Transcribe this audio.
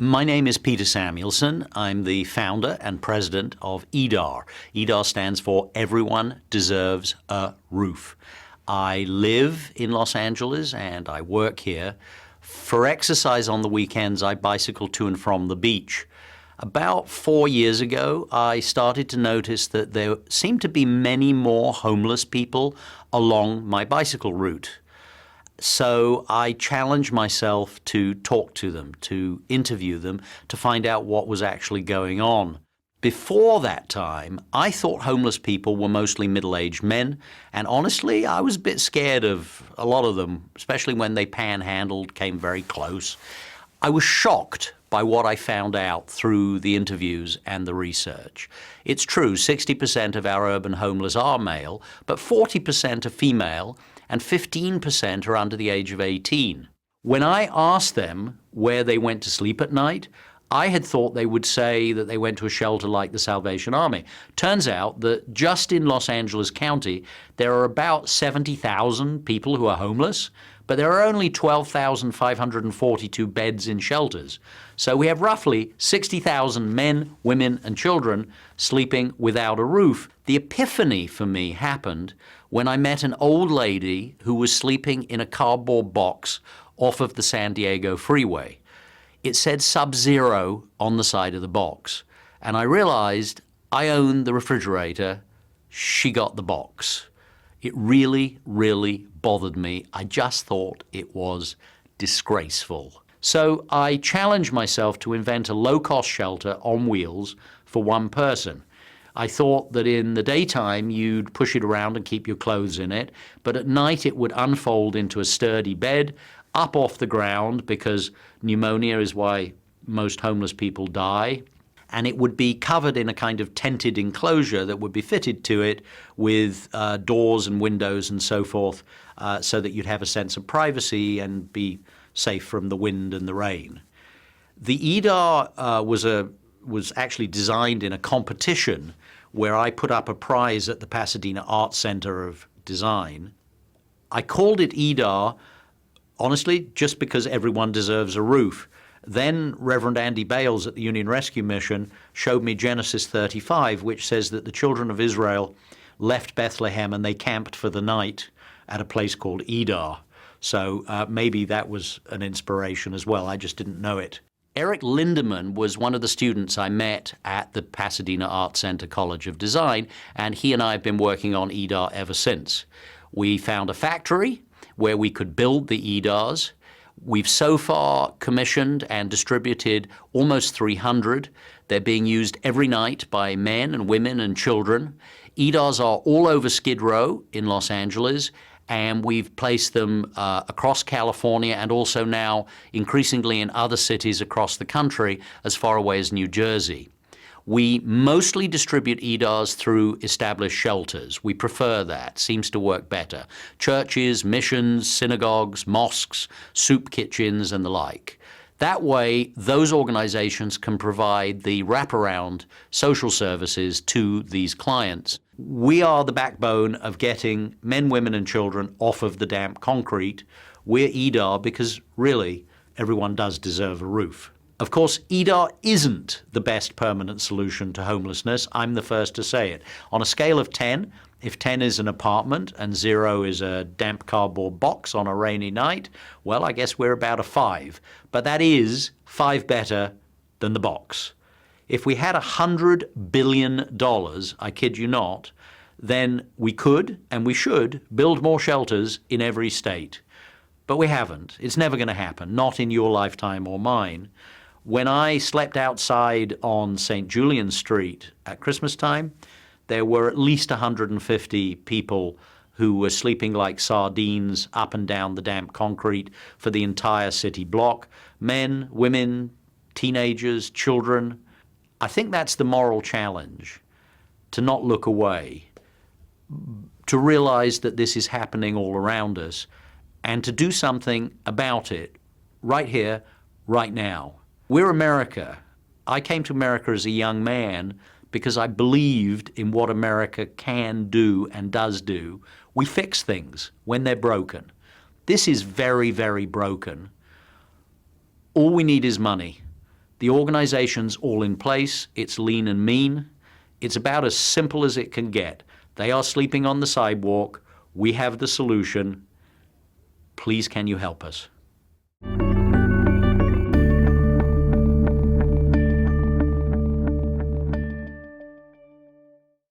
My name is Peter Samuelson. I'm the founder and president of EDAR. EDAR stands for Everyone Deserves a Roof. I live in Los Angeles and I work here. For exercise on the weekends, I bicycle to and from the beach. About 4 years ago, I started to notice that there seemed to be many more homeless people along my bicycle route. So I challenged myself to talk to them, to interview them, to find out what was actually going on. Before that time, I thought homeless people were mostly middle-aged men, and honestly, I was a bit scared of a lot of them, especially when they panhandled, came very close. I was shocked by what I found out through the interviews and the research. It's true, 60% of our urban homeless are male, but 40% are female, and 15% are under the age of 18. When I asked them where they went to sleep at night, I had thought they would say that they went to a shelter like the Salvation Army. Turns out that just in Los Angeles County, there are about 70,000 people who are homeless, but there are only 12,542 beds in shelters. So we have roughly 60,000 men, women, and children sleeping without a roof. The epiphany for me happened when I met an old lady who was sleeping in a cardboard box off of the San Diego freeway. It said Sub-Zero on the side of the box. And I realized I owned the refrigerator. She got the box. It really, really bothered me. I just thought it was disgraceful. So I challenged myself to invent a low-cost shelter on wheels for one person. I thought that in the daytime you'd push it around and keep your clothes in it, but at night it would unfold into a sturdy bed, up off the ground, because pneumonia is why most homeless people die, and it would be covered in a kind of tented enclosure that would be fitted to it with doors and windows and so forth, so that you'd have a sense of privacy and be safe from the wind and the rain. The EDAR was actually designed in a competition where I put up a prize at the Pasadena Art Center of Design. I called it EDAR, honestly, just because everyone deserves a roof. Then Reverend Andy Bales at the Union Rescue Mission showed me Genesis 35, which says that the children of Israel left Bethlehem and they camped for the night at a place called EDAR. So maybe that was an inspiration as well. I just didn't know it. Eric Lindemann was one of the students I met at the Pasadena Art Center College of Design, and he and I have been working on EDAR ever since. We found a factory where we could build the EDARs. We've so far commissioned and distributed almost 300. They're being used every night by men and women and children. EDARs are all over Skid Row in Los Angeles, and we've placed them across California and also now increasingly in other cities across the country as far away as New Jersey. We mostly distribute EDARs through established shelters. We prefer that. Seems to work better. Churches, missions, synagogues, mosques, soup kitchens, and the like. That way, those organizations can provide the wraparound social services to these clients. We are the backbone of getting men, women, and children off of the damp concrete. We're EDAR because, really, everyone does deserve a roof. Of course, EDAR isn't the best permanent solution to homelessness. I'm the first to say it. On a scale of 10, if 10 is an apartment and 0 is a damp cardboard box on a rainy night, well, I guess we're about a 5. But that is 5 better than the box. If we had $100 billion, I kid you not, then we could and we should build more shelters in every state. But we haven't. It's never going to happen, not in your lifetime or mine. When I slept outside on St. Julian Street at Christmas time, there were at least 150 people who were sleeping like sardines up and down the damp concrete for the entire city block. Men, women, teenagers, children. I think that's the moral challenge, to not look away, to realize that this is happening all around us, and to do something about it right here, right now. We're America. I came to America as a young man because I believed in what America can do and does do. We fix things when they're broken. This is very, very broken. All we need is money. The organization's all in place. It's lean and mean. It's about as simple as it can get. They are sleeping on the sidewalk. We have the solution. Please, can you help us?